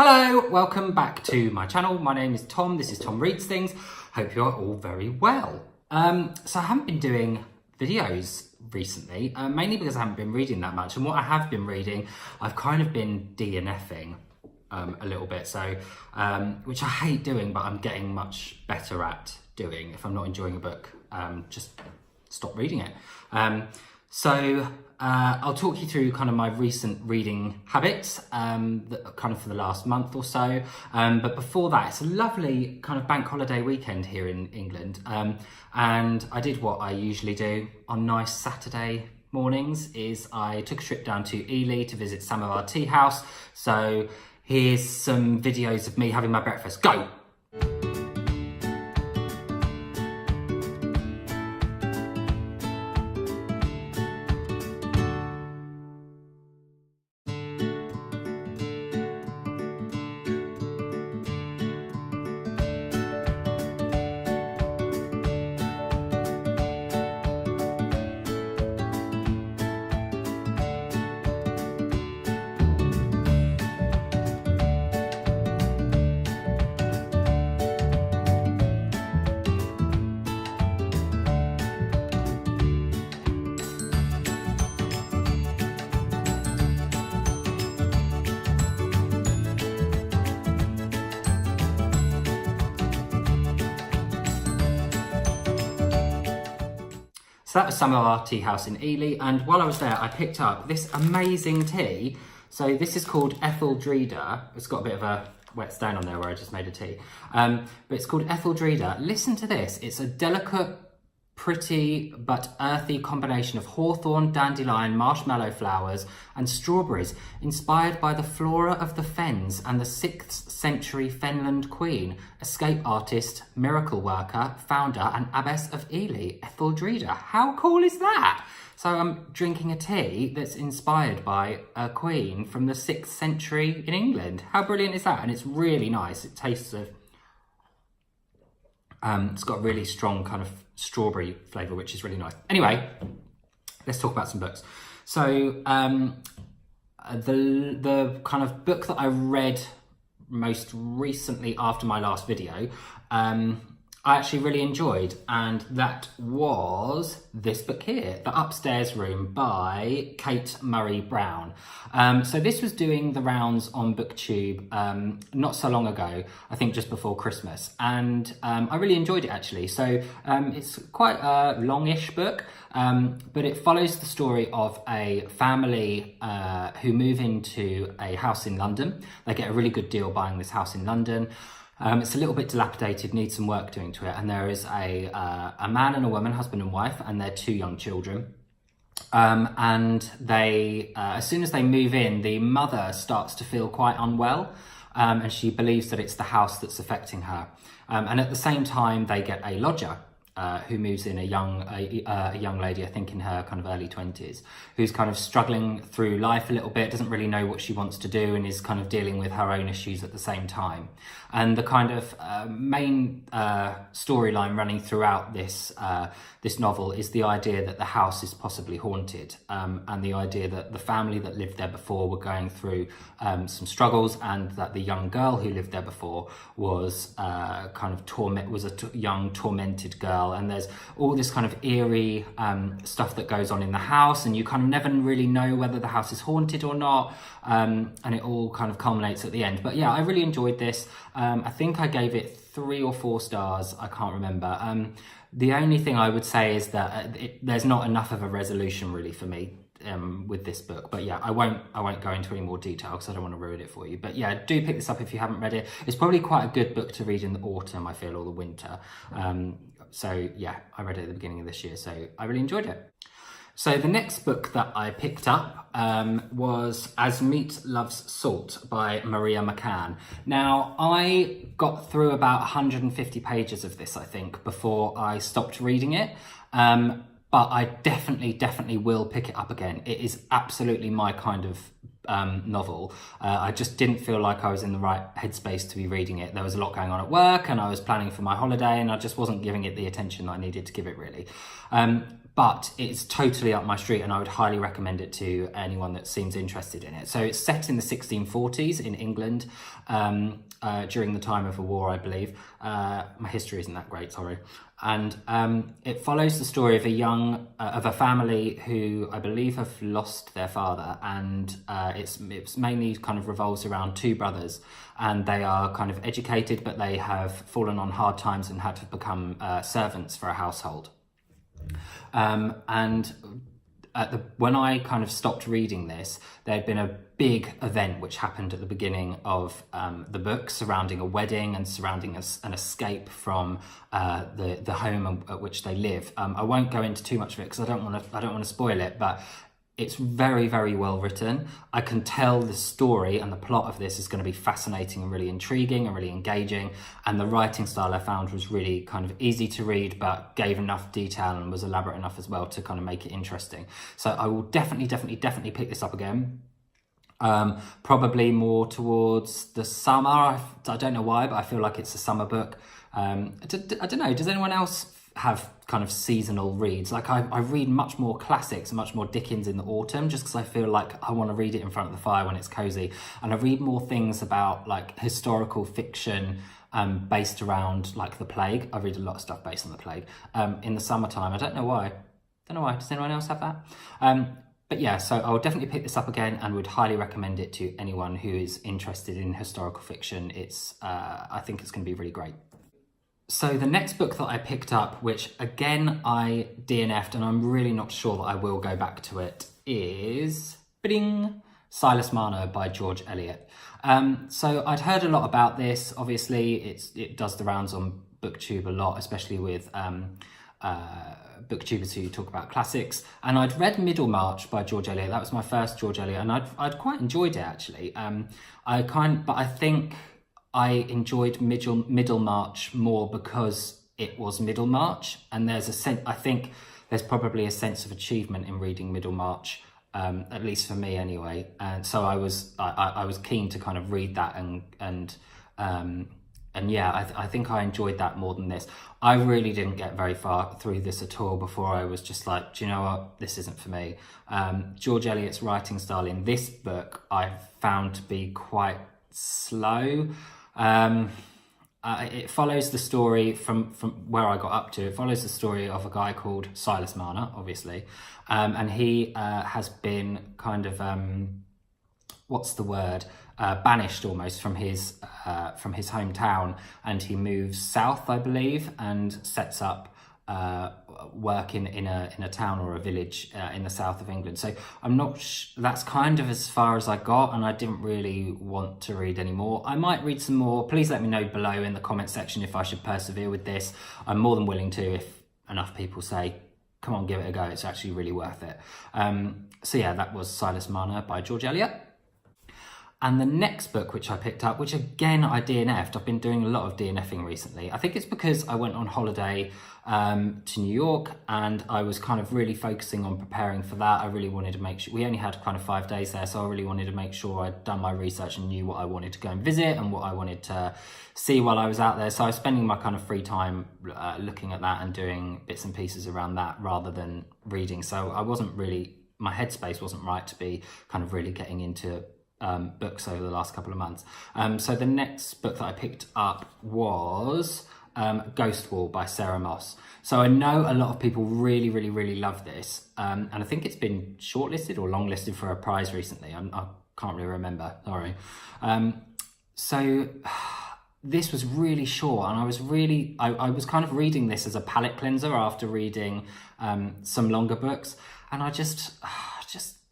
Hello, welcome back to my channel. My name is Tom. This is Tom Reads Things. Hope you're all very well. So I haven't been doing videos recently, mainly because I haven't been reading that much. And what I have been reading, I've kind of been DNFing a little bit. So, which I hate doing, but I'm getting much better at doing. If I'm not enjoying a book, just stop reading it. I'll talk you through kind of my recent reading habits, kind of for the last month or so. But before that, it's a lovely kind of bank holiday weekend here in England. And I did what I usually do on nice Saturday mornings, is I took a trip down to Ely to visit Samovar tea house. So here's some videos of me having my breakfast. Go! So that was Samovar tea house in Ely, and while I was there, I picked up this amazing tea. So this is called Etheldreda. It's got a bit of a wet stain on there where I just made a tea. But it's called Etheldreda. Listen to this. It's a delicate, pretty but earthy combination of hawthorn, dandelion, marshmallow flowers and strawberries, inspired by the flora of the fens and the 6th century Fenland queen, escape artist, miracle worker, founder and abbess of Ely, Etheldreda. How cool is that? So I'm drinking a tea that's inspired by a queen from the 6th century in England. How brilliant is that? And it's really nice. It tastes of it's got a really strong kind of strawberry flavour, which is really nice. Anyway, let's talk about some books. So the kind of book that I read most recently after my last video, I actually really enjoyed, and that was this book here, The Upstairs Room by Kate Murray Brown. So this was doing the rounds on BookTube not so long ago, I think just before Christmas, and I really enjoyed it actually. So it's quite a longish book, but it follows the story of a family who move into a house in London. They get a really good deal buying this house in London. It's a little bit dilapidated, needs some work doing to it, and there is a man and a woman, husband and wife, and their 2 young children. And they, as soon as they move in, the mother starts to feel quite unwell, and she believes that it's the house that's affecting her. And at the same time, they get a lodger who moves in, a young lady, I think in her kind of early 20s, who's kind of struggling through life a little bit, doesn't really know what she wants to do, and is kind of dealing with her own issues at the same time. And the kind of main storyline running throughout this novel is the idea that the house is possibly haunted, and the idea that the family that lived there before were going through some struggles, and that the young girl who lived there before was young tormented girl. And there's all this kind of eerie stuff that goes on in the house, and you kind of never really know whether the house is haunted or not, and it all kind of culminates at the end. But yeah, I really enjoyed this. I think I gave it 3 or 4 stars, I can't remember. The only thing I would say is that there's not enough of a resolution really for me with this book. But yeah, I won't go into any more detail because I don't want to ruin it for you. But yeah, do pick this up if you haven't read it. It's probably quite a good book to read in the autumn, I feel, or the winter. So yeah, I read it at the beginning of this year, so I really enjoyed it. So the next book that I picked up was As Meat Loves Salt by Maria McCann. Now, I got through about 150 pages of this, I think, before I stopped reading it. But I definitely will pick it up again. It is absolutely my kind of novel. I just didn't feel like I was in the right headspace to be reading it. There was a lot going on at work, and I was planning for my holiday, and I just wasn't giving it the attention I needed to give it, really. but it's totally up my street, and I would highly recommend it to anyone that seems interested in it. So it's set in the 1640s in England, during the time of a war, I believe. My history isn't that great, sorry. And it follows the story of a family who I believe have lost their father, and it's mainly kind of revolves around two brothers, and they are kind of educated, but they have fallen on hard times and had to become servants for a household. When I kind of stopped reading this, there had been a big event which happened at the beginning of the book surrounding a wedding and surrounding an escape from the home at which they live. I won't go into too much of it because I don't want to spoil it, but it's very, very well written. I can tell the story and the plot of this is going to be fascinating and really intriguing and really engaging. And the writing style I found was really kind of easy to read, but gave enough detail and was elaborate enough as well to kind of make it interesting. So I will definitely pick this up again. Probably more towards the summer. I don't know why, but I feel like it's a summer book. I don't know, does anyone else have kind of seasonal reads? Like I read much more classics and much more Dickens in the autumn, just because I feel like I want to read it in front of the fire when it's cozy. And I read more things about like historical fiction based around like the plague. I read a lot of stuff based on the plague in the summertime. I don't know why. Does anyone else have that? But yeah, so I'll definitely pick this up again and would highly recommend it to anyone who is interested in historical fiction. I think it's going to be really great. So the next book that I picked up, which again I DNF'd and I'm really not sure that I will go back to it, is Silas Marner by George Eliot. So I'd heard a lot about this. Obviously, it does the rounds on BookTube a lot, especially with booktubers who talk about classics. And I'd read Middlemarch by George Eliot. That was my first George Eliot, and I'd quite enjoyed it actually. But I think I enjoyed Middlemarch more because it was Middlemarch, and I think there's probably a sense of achievement in reading Middlemarch, at least for me anyway. And so I was keen to kind of read that and yeah, I think I enjoyed that more than this. I really didn't get very far through this at all before I was just like, do you know what, this isn't for me. George Eliot's writing style in this book I found to be quite slow. It follows the story from where I got up to. It follows the story of a guy called Silas Marner, obviously, and he has been kind of banished almost from his hometown, and he moves south, I believe, and sets up work in a town or a village in the south of England. So I'm not that's kind of as far as I got, and I didn't really want to read any more. I might read some more. Please let me know below in the comment section if I should persevere with this. I'm more than willing to if enough people say, come on, give it a go, it's actually really worth it. So yeah, that was Silas Marner by George Eliot. And the next book which I picked up, which again I DNF'd, I've been doing a lot of DNFing recently. I think it's because I went on holiday to New York, and I was kind of really focusing on preparing for that. I really wanted to make sure, we only had kind of 5 days there, so I really wanted to make sure I'd done my research and knew what I wanted to go and visit and what I wanted to see while I was out there. So I was spending my kind of free time looking at that and doing bits and pieces around that rather than reading. So my headspace wasn't right to be kind of really getting into books over the last couple of months. So the next book that I picked up was Ghost Wall by Sarah Moss. So I know a lot of people really, really, really love this, and I think it's been shortlisted or longlisted for a prize recently. I can't really remember, sorry. So this was really short, and I was kind of reading this as a palate cleanser after reading some longer books, and I just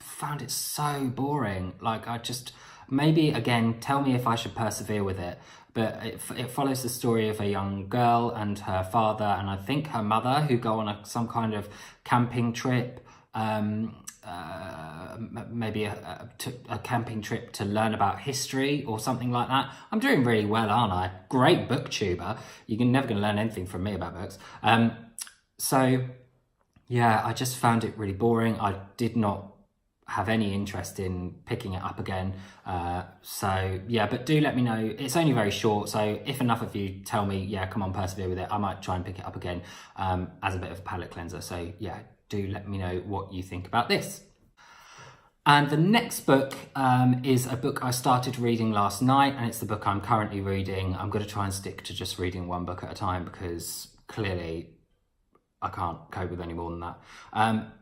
found it so boring. Like maybe again, tell me if I should persevere with it, but it follows the story of a young girl and her father, and I think her mother, who go on some kind of camping trip, maybe a camping trip to learn about history or something like that. I'm doing really well, aren't I? Great booktuber. You're never going to learn anything from me about books. So yeah, I just found it really boring. I did not have any interest in picking it up again. So yeah, but do let me know. It's only very short, so if enough of you tell me, yeah, come on, persevere with it, I might try and pick it up again as a bit of a palate cleanser. So yeah, do let me know what you think about this. And the next book is a book I started reading last night, and it's the book I'm currently reading. I'm going to try and stick to just reading one book at a time because clearly I can't cope with any more than that.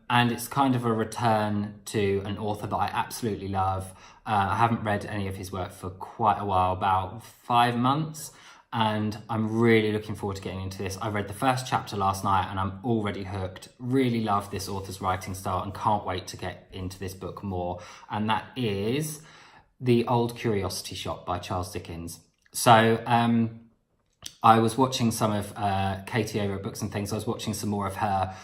And it's kind of a return to an author that I absolutely love. I haven't read any of his work for quite a while, about 5 months, and I'm really looking forward to getting into this. I read the first chapter last night and I'm already hooked. Really love this author's writing style and can't wait to get into this book more. And that is The Old Curiosity Shop by Charles Dickens. So I was watching some of Katie over at Books and Things. I was watching some more of her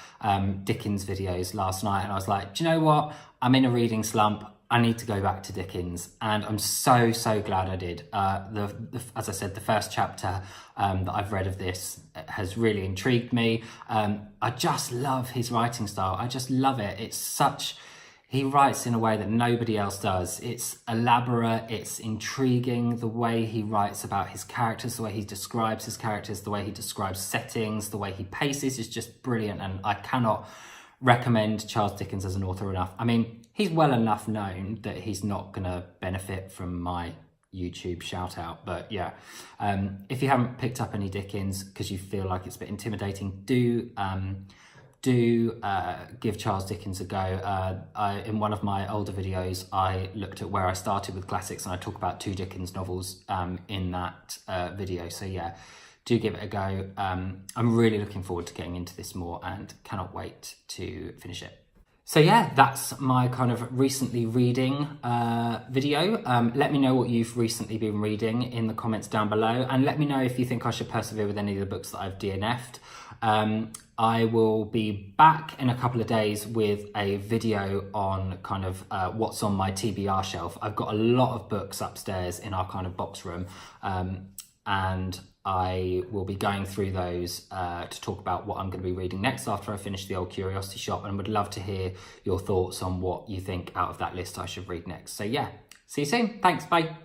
Dickens videos last night, and I was like, do you know what? I'm in a reading slump. I need to go back to Dickens, and I'm so glad I did. As I said, the first chapter that I've read of this has really intrigued me. I just love his writing style. I just love it. He writes in a way that nobody else does. It's elaborate, it's intriguing, the way he writes about his characters, the way he describes his characters, the way he describes settings, the way he paces is just brilliant, and I cannot recommend Charles Dickens as an author enough. I mean, he's well enough known that he's not going to benefit from my YouTube shout out, but yeah, if you haven't picked up any Dickens because you feel like it's a bit intimidating, do give Charles Dickens a go. In one of my older videos, I looked at where I started with classics, and I talk about 2 Dickens novels in that video. So yeah, do give it a go. I'm really looking forward to getting into this more and cannot wait to finish it. So yeah, that's my kind of recently reading video. Let me know what you've recently been reading in the comments down below, and let me know if you think I should persevere with any of the books that I've DNF'd. I will be back in a couple of days with a video on kind of what's on my TBR shelf. I've got a lot of books upstairs in our kind of box room, and I will be going through those to talk about what I'm going to be reading next after I finish The Old Curiosity Shop, and would love to hear your thoughts on what you think out of that list I should read next. So yeah, see you soon. Thanks, bye.